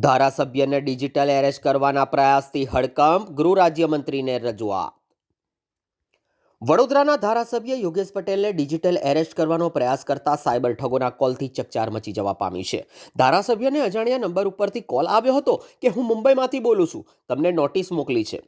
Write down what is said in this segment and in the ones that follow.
ધારાસભ્યને digital arrest કરવાના પ્રયાસથી હડકંપ, ગૃહ રાજ્યમંત્રીને રજૂઆત. વડોદરાના ધારાસભ્ય યોગેશ પટેલને ડિજિટલ એરેસ્ટ કરવાનો પ્રયાસ કરતા સાયબર ઠગોના કોલથી ચકચાર મચી જવા પામી છે. ધારાસભ્યને અજાણ્યા નંબર ઉપરથી કોલ આવ્યો હતો કે હું મુંબઈમાંથી બોલું છું, તમને નોટિસ મોકલી છે.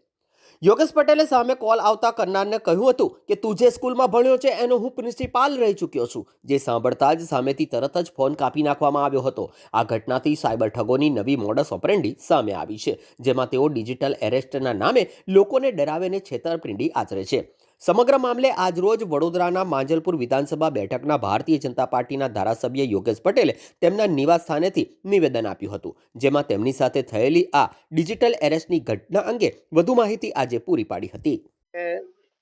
યોગેશ પટેલે સામે કોલ આવતા કરનારને કહ્યું હતું કે તું જે સ્કૂલમાં ભણ્યો છે એનો હું પ્રિન્સિપાલ રહી ચૂક્યો છું. જે સાંભળતા જ સામેથી તરત જ ફોન કાપી નાખવામાં આવ્યો હતો. આ ઘટનાથી સાયબર ઠગોની નવી મોડસ ઓપરેન્ડી સામે આવી છે, જેમાં તેઓ ડિજિટલ એરેસ્ટના નામે લોકોને ડરાવીને છેતરપિંડી આચરે છે. સમગ્ર મામલે આજરોજ વડોદરાના માંજલપુર વિધાનસભા બેઠકના ભારતીય જનતા પાર્ટીના ધારાસભ્ય યોગેશ પટેલે તેમના નિવાસ સ્થાનેથી નિવેદન આપ્યું હતું, જેમાં તેમની સાથે થયેલી આ ડિજિટલ એરેસ્ટની ઘટના અંગે વધુ માહિતી આજે પૂરી પાડી હતી.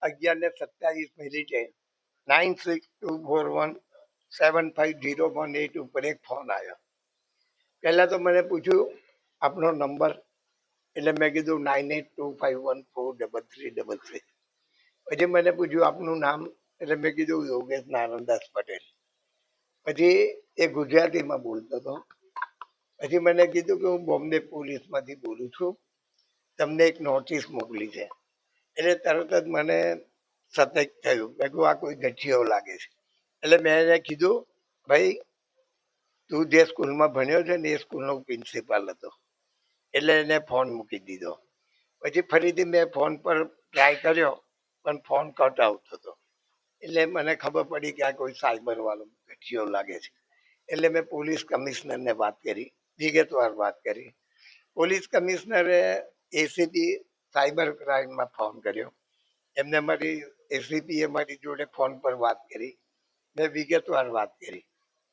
11:27 9624175018 ઉપર એક ફોન આવ્યો. પહેલા તો મને પૂછ્યું આપનો નંબર, એટલે મેં કીધું 9825143333. પછી મને પૂછ્યું આપનું નામ, એટલે મેં કીધું યોગેશ નારાયણદાસ પટેલ. પછી એ ગુજરાતીમાં બોલતો હતો. પછી મને કીધું કે હું બોમ્બે પોલીસમાંથી બોલું છું, તમને એક નોટિસ મોકલી છે. એટલે તરત જ મને સતર્ક થયું. મેં કહ્યું આ કોઈ ગઠિયો લાગે છે. એટલે મેં એને કીધું ભાઈ તું જે સ્કૂલમાં ભણ્યો છે ને એ સ્કૂલનો પ્રિન્સિપાલ હતો. એટલે એને ફોન મૂકી દીધો. પછી ફરીથી મેં ફોન પર ટ્રાય કર્યો પણ ફોન કટ આવતો હતો. એટલે મને ખબર પડી કે આ કોઈ સાયબર વાળો ગઠિયો લાગે છે. એટલે મેં પોલીસ કમિશનરને વાત કરી, વિગતવાર વાત કરી. પોલીસ કમિશનરે એસીપી સાયબર ક્રાઇમમાં ફોન કર્યો. એમને એસીપીએ મારી જોડે ફોન પર વાત કરી. મેં વિગતવાર વાત કરી.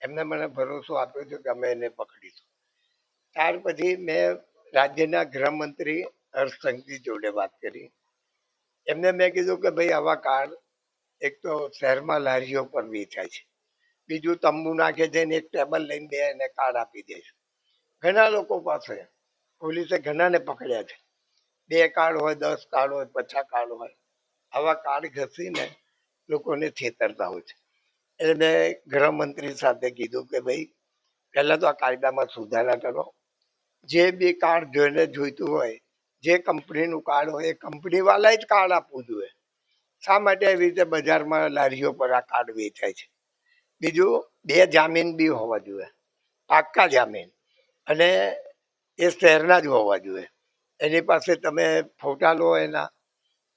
એમને મને ભરોસો આપ્યો છે કે અમે એને પકડીશું. ત્યાર પછી મેં રાજ્યના ગૃહમંત્રી હર્ષ સંઘવી જોડે વાત કરી. એમને મેં કીધું કે ભાઈ આવા કાર્ડ એક તો શહેરમાં લારીઓ પર વેચાય છે, બીજું તંબુ નાખે છે ને એક ટેબલ લઈને બે એને કાર્ડ આપી દે છે. ઘણા લોકો પાસે પોલીસે ઘણાને પકડ્યા છે. 2 કાર્ડ હોય, 10 કાર્ડ હોય, 50 કાર્ડ હોય, આવા કાર્ડ ઘસીને લોકોને છેતરતા હોય છે. એટલે મેં ગૃહમંત્રી સાથે કીધું કે ભાઈ પહેલા તો આ કાયદામાં સુધારા કરો. જે બી કાર્ડ જોઈને જોઈતું હોય, જે કંપનીનું કાર્ડ હોય એ કંપનીવાળાએ જ કાર્ડ આપવું જોઈએ. શા માટે એવી રીતે બજારમાં લારીઓ પર આ કાર્ડ વેચાય છે? બીજું 2 જામીન બી હોવા જોઈએ, પાક્કા જામીન, અને એ શહેરના જ હોવા જોઈએ. એની પાસે તમે ફોટા લો,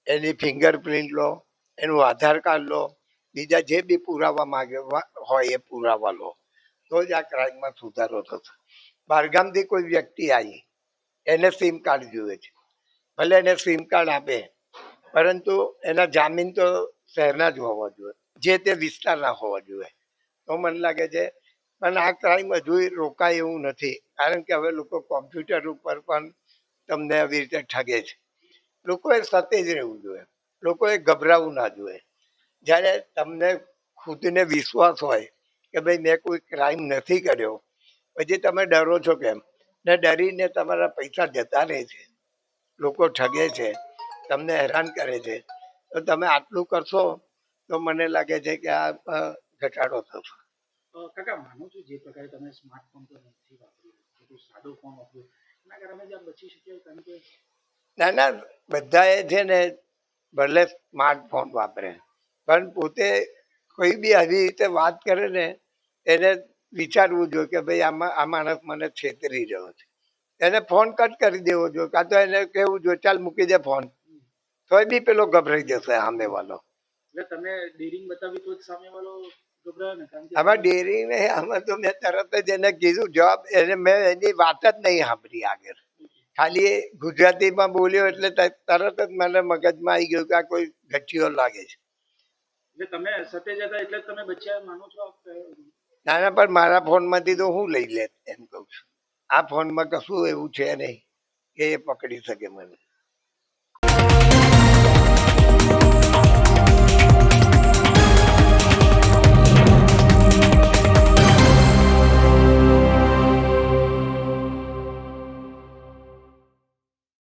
એની ફિંગરપ્રિન્ટ લો, એનું આધાર કાર્ડ લો, બીજા જે બી પુરાવા માંગે હોય એ પુરાવા લો, તો જ આ ક્રાઇમમાં સુધારો થશે. બહારગામથી કોઈ વ્યક્તિ આવી, એને સિમ કાર્ડ જોઈએ છે, ભલે એને સિમ કાર્ડ આપે, પરંતુ એના જામીન તો શહેરના જ હોવા જોઈએ, જે તે વિસ્તારના હોવા જોઈએ. તો મને લાગે છે પણ આ ક્રાઇમ હજુ રોકાય એવું નથી, કારણ કે હવે લોકો કોમ્પ્યુટર ઉપર પણ તમને આવી રીતે ઠગે છે. લોકોએ સતેજ રહેવું જોઈએ, લોકોએ ગભરાવું ના જોઈએ. જ્યારે તમને ખુદને વિશ્વાસ હોય કે ભાઈ મેં કોઈ ક્રાઇમ નથી કર્યો, પછી તમે ડરો છો કેમ? ને ડરીને તમારા પૈસા જતા રહે છે, લોકો ઠગે છે, તમને હેરાન કરે છે. તો તમે આટલું કરશો તો મને લાગે છે કે આ ઘટાડો થશે. કાકા, માનું છું જે પ્રકારે તમે સ્માર્ટફોન તો નથી વાપર્યું, સાદો ફોન વાપર્યો, એના કારણે જ આ બચી શક્યો? કારણ કે ના, બધાએ છે ને ભલે સ્માર્ટફોન વાપરે, પણ પોતે કોઈ બી આવી રીતે વાત કરે ને એને વિચારવું જોઈએ કે ભાઈ આ માણસ મને છેતરી રહ્યો છે. એને ફોન કટ કરી દેવો જોઈએ, કાં તો એને કહેવું જોઈએ ચાલ મૂકી દે ફોન, તોય બી પેલો ગભરાઈ જશે સામે વાળો. એટલે તમે ડેરિંગ બતાવી તો જ સામે વાળો ગભરાય ને? કારણ કે આમાં ડેરિંગ નહીં, આમાં તો મેં તરત જ એને કીધું જવાબ, એને મેં એની વાત જ નહીં સાંભળી આગળ, ખાલી ગુજરાતીમાં બોલ્યો એટલે તરત જ મને મગજમાં આવી ગયું કે આ કોઈ ગઠિયો લાગે છે. એટલે તમે સતેજ હતા એટલે તમે બચ્યા, માનો છો? ના, પણ મારા ફોનમાંથી તો હું લઈ લે એમ કહું છું. આ ફોનમાં કશું એવું છે નહીં કે એ પકડી શકે મને.